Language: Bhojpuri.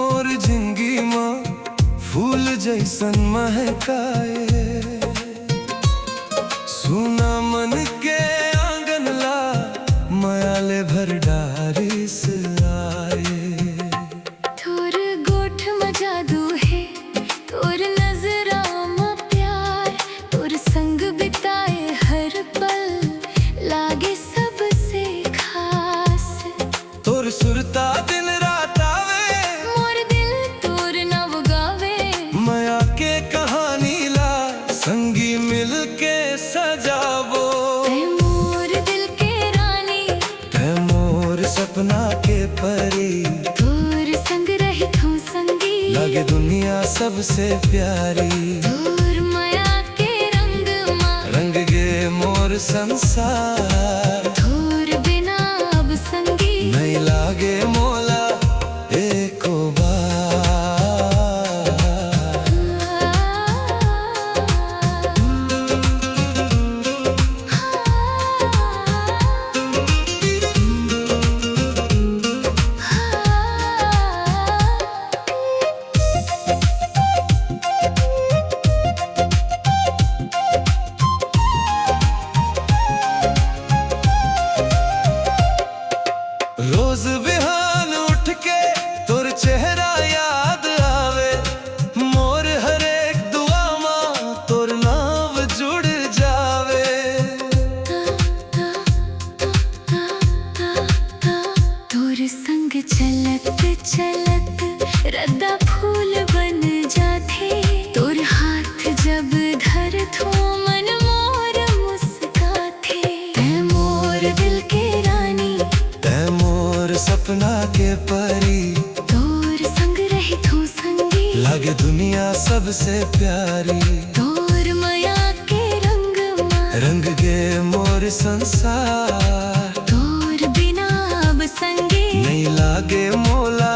मोर जिंगी माँ फूल जैसन महकाए। सुना मन के आंगन ला मायाले भर डारिस आए। तोर गोठ में जादू है, तोर नजरा में प्यार, तोर संग बिताए हर पल लागे सबसे खास। तोर सुरता दिन रात आवे, मोर दिल तोर नव गावे। माया के कहानी ला संगी मिल के सजावो। तै मोर दिल के रानी, तै मोर सपना के परी, तोर संग रही थू संगी लगे दुनिया सबसे प्यारी। तोर माया के रंग माँ रंग गे मोर संसार, तोर बिना अब संगी नहीं लागे मोला एको बार। रोज बिहान उठ के तोर चेहरा याद आवे, मोर हर एक दुआ मां तोर नाम जुड़ जावे। तोर संग चलत चलत रद्दा फूल बन जाते। तोर हाथ जब धर थो मन मोर मुस्काते। तै मोर दिल के रानी, तै मोर सपना के परी, तोर संग रही थू संगी लागे दुनिया सबसे प्यारी। तोर माया के रंग माँ रंग गे मोर संसार, तोर बिना अब संगी नहीं लागे मोला